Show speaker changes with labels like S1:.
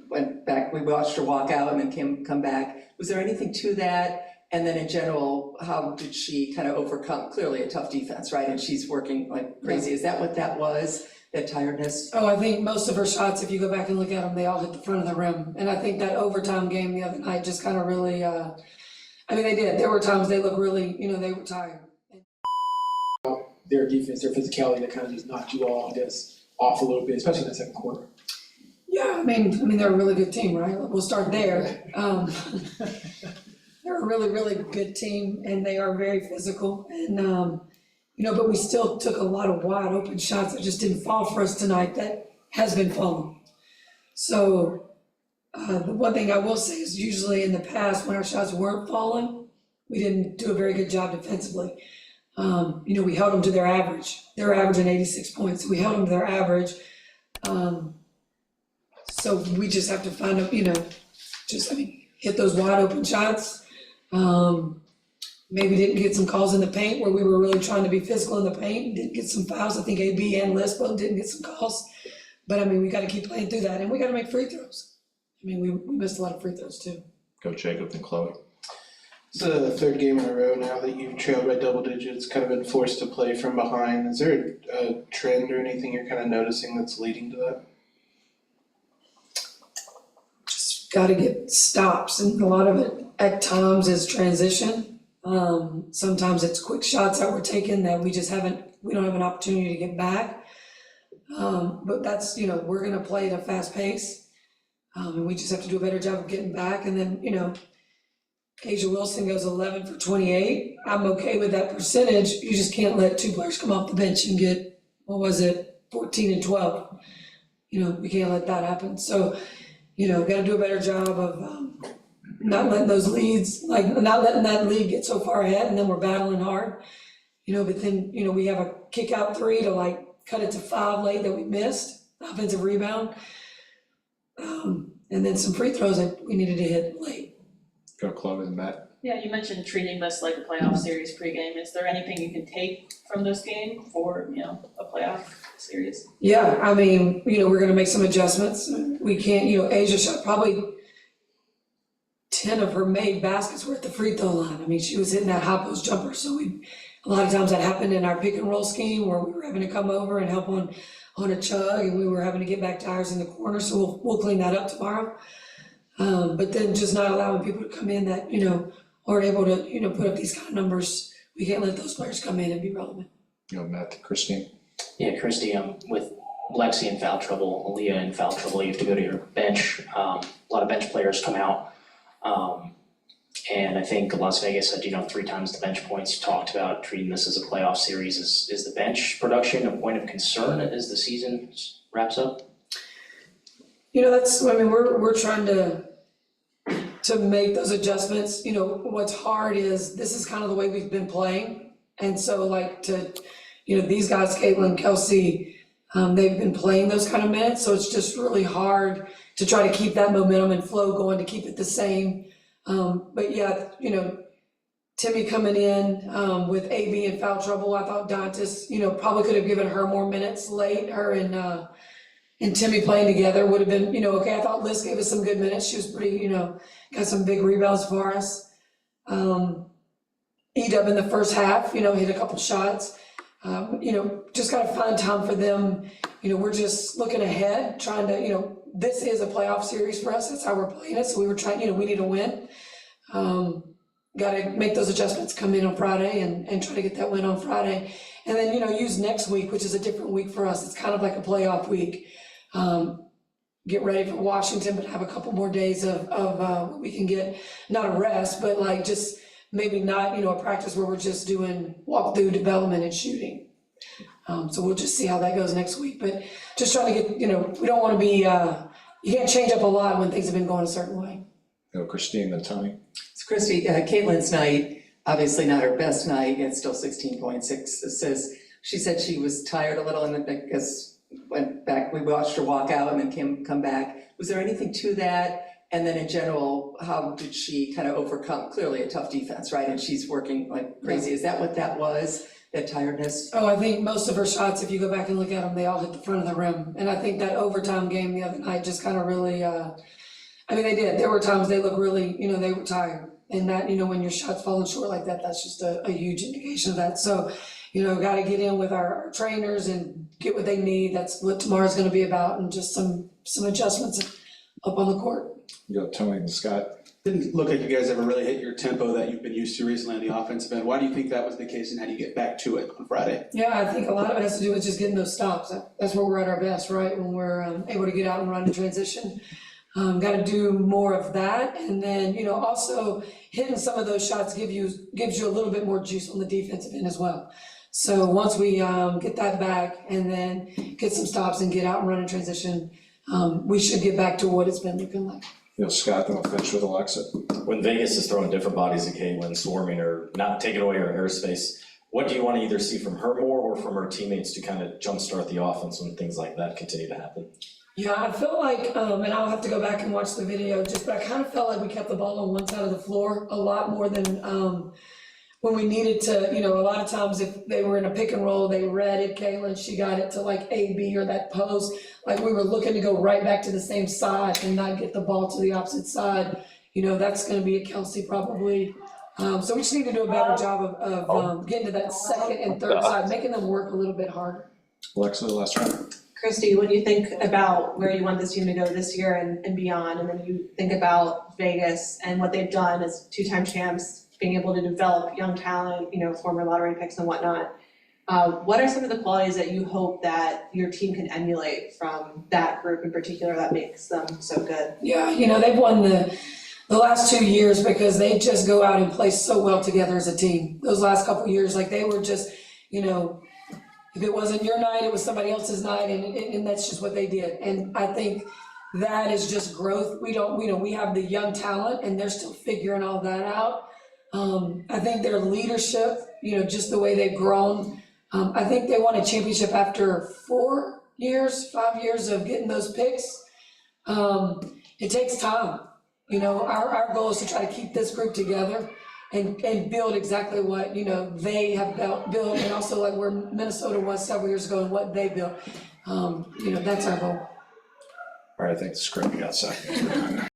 S1: went back, we watched her walk out and then come back. Was there anything to that? And then in general, how did she kind of overcome, clearly a tough defense, right? And she's working like crazy. Is that what that was, that tiredness?
S2: Oh, I think most of her shots, if you go back and look at them, they all hit the front of the rim. And I think that overtime game the other night just kind of really, I mean, they did. There were times they looked really, they were tired.
S3: Their defense, their physicality, that kind of just knocked you all, I guess, off a little bit, especially in the second quarter.
S2: Yeah, I mean, they're a really good team, right? We'll start there. They're a really, really good team, and they are very physical. And, but we still took a lot of wide open shots that just didn't fall for us tonight that has been falling. So the one thing I will say is usually in the past when our shots weren't falling, we didn't do a very good job defensively. We held them to their average. They're averaging 86 points. We held them to their average. So we just have to find hit those wide open shots. Maybe didn't get some calls in the paint where we were really trying to be physical in the paint. Didn't get some fouls. I think AB and Liz both didn't get some calls. But we got to keep playing through that, and we got to make free throws. We missed a lot of free throws too.
S4: Coach Jacob and Chloe.
S5: It's the third game in a row now that you've trailed by double digits, kind of been forced to play from behind. Is there a trend or anything you're kind of noticing that's leading to that?
S2: Just got to get stops, and a lot of it at times is transition. Sometimes it's quick shots that we're taking that we don't have an opportunity to get back. But that's, we're going to play at a fast pace. And we just have to do a better job of getting back. And then, Asia Wilson goes 11 for 28. I'm okay with that percentage. You just can't let two players come off the bench and get, 14 and 12. We can't let that happen. So, got to do a better job of not letting those leads, not letting that lead get so far ahead, and then we're battling hard. But then, we have a kick out three to cut it to 5 late that we missed, offensive rebound. And then some free throws that we needed to hit late.
S4: Go Chloe and Matt.
S6: Yeah, you mentioned treating this like a playoff series pregame. Is there anything you can take from this game for, a playoff series?
S2: Yeah, we're gonna make some adjustments. We can't, Asia shot probably 10 of her made baskets were at the free throw line. She was hitting that high post jumper. So a lot of times that happened in our pick and roll scheme where we were having to come over and help on a chug, and we were having to get back to ours in the corner. So we'll clean that up tomorrow. But then just not allowing people to come in that, aren't able to, put up these kind of numbers. We can't let those players come in and be relevant.
S4: Matt to Christie.
S7: Yeah, Christie, with Lexi in foul trouble, Aaliyah in foul trouble, you have to go to your bench. A lot of bench players come out. And I think Las Vegas had, 3 times the bench points. You talked about treating this as a playoff series. Is the bench production a point of concern as the season wraps up?
S2: We're trying to make those adjustments. What's hard is this is kind of the way we've been playing. And so these guys, Caitlin, Kelsey, they've been playing those kind of minutes. So it's just really hard to try to keep that momentum and flow going, to keep it the same. But yeah, Timmy coming in with AB in foul trouble. I thought Dantas, probably could have given her more minutes late. Her and Timmy playing together would have been, okay. I thought Liz gave us some good minutes. She was pretty, got some big rebounds for us. Edub in the first half, hit a couple shots. Just got to find time for them. We're just looking ahead, trying to, this is a playoff series for us. That's how we're playing it. So we were trying, we need to win. Got to make those adjustments, come in on Friday and try to get that win on Friday. And then, use next week, which is a different week for us. It's kind of like a playoff week. Get ready for Washington, but have a couple more days of we can get, not a rest, but just maybe not, a practice where we're just doing walk-through development and shooting. So we'll just see how that goes next week. But just trying to get, we don't want to be, you can't change up a lot when things have been going a certain way.
S4: Go Christine and Tony.
S1: It's Christie, Caitlin's night, obviously not her best night, it's still 16.6 assists. She said she was tired a little, and I guess went back, we watched her walk out and then come back. Was there anything to that? And then in general, how did she kind of overcome, clearly a tough defense, right? And she's working like crazy. Is that what that was, that tiredness?
S2: Oh, I think most of her shots, if you go back and look at them, they all hit the front of the rim. And I think that overtime game the other night just kind of really, they did. There were times they looked really, they were tired. And that, when your shot's falling short like that, that's just a huge indication of that. So, got to get in with our trainers and get what they need. That's what tomorrow's going to be about, and just some adjustments up on the court.
S4: You got Tony and Scott.
S8: Didn't look like you guys ever really hit your tempo that you've been used to recently on the offensive end. Why do you think that was the case, and how do you get back to it on Friday?
S2: Yeah, I think a lot of it has to do with just getting those stops. That's where we're at our best, right? When we're able to get out and run in transition. Got to do more of that, and then also hitting some of those shots gives you a little bit more juice on the defensive end as well. So once we get that back and then get some stops and get out and run in transition, we should get back to what it's been looking like.
S4: Scott, then we'll finish with Alexa.
S9: When Vegas is throwing different bodies at Caitlin, swarming or not taking away her airspace, what do you want to either see from her more or from her teammates to kind of jumpstart the offense when things like that continue to happen?
S2: Yeah, I feel like, and I'll have to go back and watch the video, but I kind of felt like we kept the ball on one side of the floor a lot more than when we needed to. A lot of times if they were in a pick and roll, they read it, Caitlin, she got it to like A, B, or that post. Like we were looking to go right back to the same side and not get the ball to the opposite side. That's going to be a Kelsey probably. So we just need to do a better job of getting to that second and third side, making them work a little bit harder.
S4: Alexa, last round.
S10: Christie, when you think about where you want this team to go this year and beyond, and then you think about Vegas and what they've done as two-time champs, being able to develop young talent, former lottery picks and whatnot, what are some of the qualities that you hope that your team can emulate from that group in particular that makes them so good?
S2: Yeah, they've won the last 2 years because they just go out and play so well together as a team. Those last couple of years, like they were just, if it wasn't your night, it was somebody else's night, and that's just what they did. And I think that is just growth. We have the young talent, and they're still figuring all that out. I think their leadership, just the way they've grown. I think they won a championship after 5 years of getting those picks. It takes time. Our goal is to try to keep this group together and build exactly what, they have built, and also like where Minnesota was several years ago and what they built. That's our goal.
S4: All right, I think the script got second.